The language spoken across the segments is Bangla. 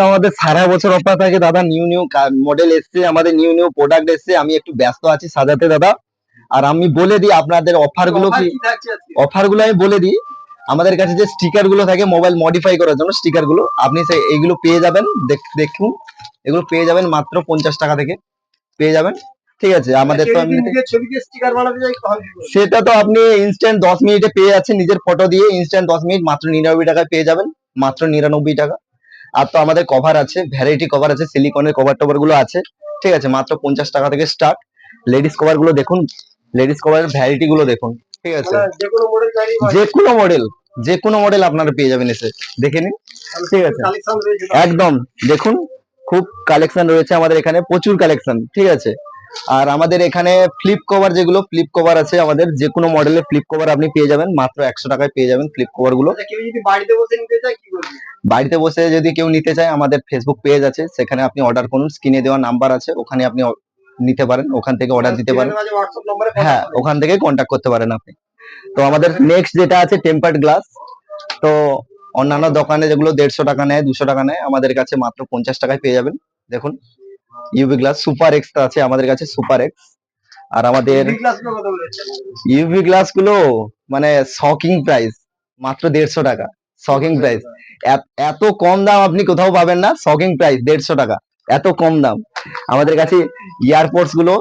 আমাদের সারা বছর অফার থাকে দাদা। নিউ নিউ মডেল এসছে, আমাদের নিউ নিউ প্রোডাক্ট এসছে। আমি একটু ব্যস্ত আছি সাজাতে দাদা। আর আমি বলে দিই আপনাদের অফার গুলো কি। অফার গুলো আমি বলে দিই, আমাদের কাছে যে স্টিকার গুলো থাকে মোবাইল মডিফাই করার জন্য, স্টিকার গুলো আপনি এইগুলো পেয়ে যাবেন। দেখুন, এগুলো পেয়ে যাবেন মাত্র 50 টাকা থেকে পেয়ে যাবেন। ঠিক আছে, আমাদের তো সেটা তো আপনি ইনস্ট্যান্ট 10 মিনিটে পেয়ে যাচ্ছেন। নিজের ফটো দিয়ে ইনস্ট্যান্ট 10 মিনিট মাত্র 99 টাকায় পেয়ে যাবেন, মাত্র 99 টাকা। আর তো আমাদের কভার আছে, ভ্যারাইটি কভার আছে, সিলিকনের কভার টভার গুলো আছে। ঠিক আছে, মাত্র 50 টাকা থেকে স্টার্ট। লেডিস কভার গুলো দেখুন, লেডিস কভারের ভ্যারাইটি গুলো দেখুন। ঠিক আছে, যে কোনো মডেল আপনারা পেয়ে যাবেন, এসে দেখে নিন। ঠিক আছে, একদম দেখুন, খুব কালেকশন রয়েছে আমাদের এখানে, প্রচুর কালেকশন। ঠিক আছে, আর আমাদের এখানে ফ্লিপ কভার, যেগুলো ফ্লিপ কভার আছে আমাদের, যে কোনো মডেলের ফ্লিপ কভার আপনি পেয়ে যাবেন মাত্র 100 টাকায় পেয়ে যাবেন ফ্লিপ কভার গুলো। বাড়িতে বসে যদি কেউ নিতে চায়, আমাদের ফেসবুক পেজ আছে, সেখানে আপনি অর্ডার করুন। স্ক্রিনে দেওয়া নাম্বার আছে, ওখানে আপনি নিতে পারেন, ওখান থেকে অর্ডার দিতে পারেন। হ্যাঁ, ওখান থেকে কন্ট্যাক্ট করতে পারেন আপনি। তো আমাদের নেক্সট যেটা আছে টেম্পার্ড গ্লাস। তো অন্যান্য দোকানে যেগুলো 150 টাকা নেয়, 200 টাকা নেয়, আমাদের কাছে মাত্র 50 টাকায় পেয়ে যাবেন। দেখুন, ইউভি গ্লাস সুপার এক্স আছে আমাদের কাছে, সুপার এক্স। আর আমাদের ইউভি গ্লাস গুলো মানে শকিং প্রাইস, মাত্র 150 টাকা। শকিং প্রাইস, এত কম দাম আপনি কোথাও পাবেন না। শকিং প্রাইস 150 টাকা, এত কম দাম। আমাদের কাছে ইয়ারপোর্টস গুলো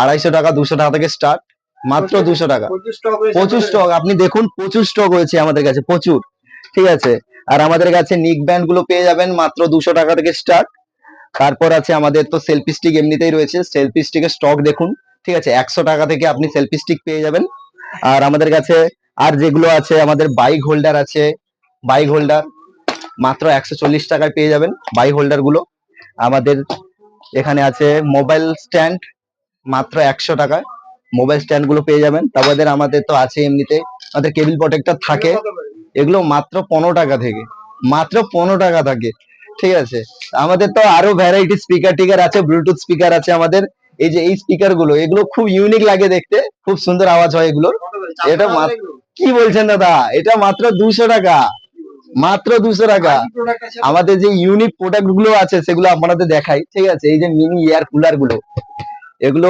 250 টাকা, 200 টাকা থেকে স্টার্ট, মাত্র 200 টাকা। প্রচুর স্টক, আপনি দেখুন, প্রচুর স্টক হয়েছে আমাদের কাছে, প্রচুর। ঠিক আছে, আর আমাদের কাছে নিক ব্যান্ড গুলো পেয়ে যাবেন মাত্র 200 টাকা থেকে স্টার্ট। তারপর আছে আমাদের তো সেলফি স্টিক এমনিতেই রয়েছে, সেলফি স্টিকের স্টক দেখুন। ঠিক আছে, 100 টাকা থেকে আপনি সেলফি স্টিক পেয়ে যাবেন। আর আমাদের কাছে আর যেগুলো আছে, আমাদের বাইক হোল্ডার আছে, বাইক হোল্ডার মাত্র 140 টাকায় পেয়ে যাবেন বাইক হোল্ডার গুলো। আমাদের এখানে আছে মোবাইল স্ট্যান্ড, মাত্র 100 টাকায় মোবাইল স্ট্যান্ড গুলো পেয়ে যাবেন। তারপর আমাদের তো আছে এমনিতে, আমাদের কেবিল প্রোটেক্টর থাকে, এগুলো মাত্র 15 টাকা থেকে, মাত্র 15 টাকা থাকে। ঠিক আছে, আমাদের তো আরো ভ্যারাইটি স্পিকার টিকার আছে, ব্লুটুথ স্পিকার আছে আমাদের। এই যে এই স্পিকার গুলো, এগুলো খুব ইউনিক লাগে দেখতে, খুব সুন্দর আওয়াজ হয় এগুলো। এটা কি বলছেন দাদা, এটা মাত্র 200 টাকা, মাত্র 200 টাকা। আমাদের যে ইউনিক প্রোডাক্ট গুলো আছে সেগুলো আপনাদের দেখাই। ঠিক আছে, এই যে মিনি এয়ার কুলার গুলো, এগুলো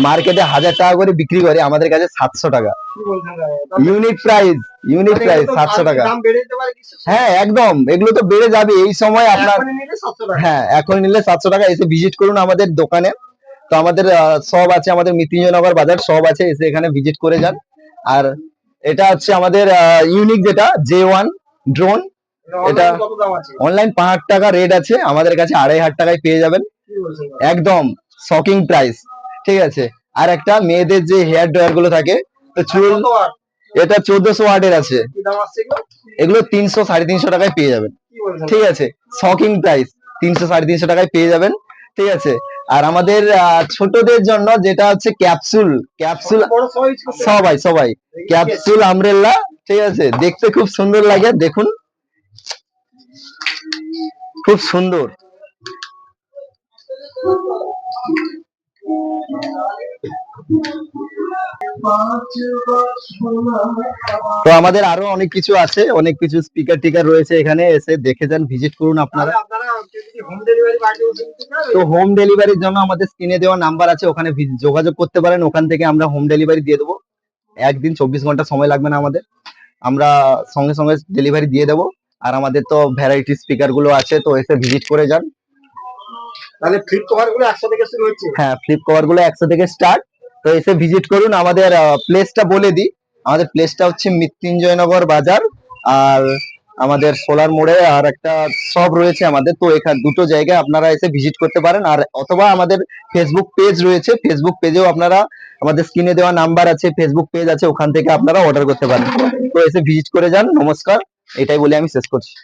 মার্কেটে 1000 টাকা করে বিক্রি করে, আমাদের কাছে 700 টাকা। ইউনিক প্রাইস, ইউনিক প্রাইস 700 টাকা। হ্যাঁ একদম, এগুলো তো বেড়ে যাবে এই সময় আপনার। হ্যাঁ, এখন নিলে 700 টাকা। এসে ভিজিট করুন আমাদের দোকানে। তো আমাদের সব আছে, আমাদের মৃত্যুঞ্জয়নগর বাজার সব আছে, এসে এখানে ভিজিট করে যান। আর এটা হচ্ছে আমাদের ইউনিক যেটা J1 ড্রোন, এটা অনলাইন 5,000 টাকা রেট আছে, আমাদের কাছে 2,500 টাকায় পেয়ে যাবেন, একদম শকিং প্রাইস। ঠিক আছে, আর একটা মেয়েদের যে হেয়ার ড্রায়ার গুলো থাকে, তো চুল, এটা 1400 ওয়াটের আছে, এগুলো 300 350 টাকায় পেয়ে যাবেন। ঠিক আছে, শকিং প্রাইস, 300 350 টাকায় পেয়ে যাবেন। ঠিক আছে, আর আমাদের ছোটদের জন্য যেটা হচ্ছে ক্যাপসুল, ক্যাপসুল সবাই সবাই ক্যাপসুল আমব্রেলা। ঠিক আছে, দেখতে খুব সুন্দর লাগে, দেখুন খুব সুন্দর। তো আমাদের আরো অনেক কিছু আছে, অনেক কিছু স্পিকার টিকার রয়েছে এখানে, এসে দেখে যান, ভিজিট করুন আপনারা। তো হোম ডেলিভারির জন্য আমাদের স্ক্রিনে দেওয়া নাম্বার আছে, ওখানে যোগাযোগ করতে পারেন, ওখান থেকে আমরা হোম ডেলিভারি দিয়ে দেবো। একদিন 24 ঘন্টা সময় লাগবে না আমাদের, আমরা সঙ্গে সঙ্গে ডেলিভারি দিয়ে দেবো। আর আমাদের তো ভ্যারাইটি স্পিকার গুলো আছে, তো এসে ভিজিট করে যান। তাহলে ফ্লিপ কভার গুলো 100 থেকে শুরু হচ্ছে? হ্যাঁ, ফ্লিপ কভার গুলো 100 থেকে স্টার্ট। তো এসে ভিজিট করুন। আমাদের প্লেসটা বলে দিই, আমাদের প্লেসটা হচ্ছে মৃত্যুঞ্জয়নগর বাজার, আর আমাদের সোলার মোড়ে আর একটা শপ রয়েছে আমাদের। তো এখানে দুটো জায়গায় আপনারা এসে ভিজিট করতে পারেন, আর অথবা আমাদের ফেসবুক পেজ রয়েছে, ফেসবুক পেজেও আপনারা, আমাদের স্ক্রিনে দেওয়া নাম্বার আছে, ফেসবুক পেজ আছে, ওখান থেকে আপনারা অর্ডার করতে পারেন। তো এসে ভিজিট করে যান। নমস্কার, এটাই বলে আমি শেষ করছি।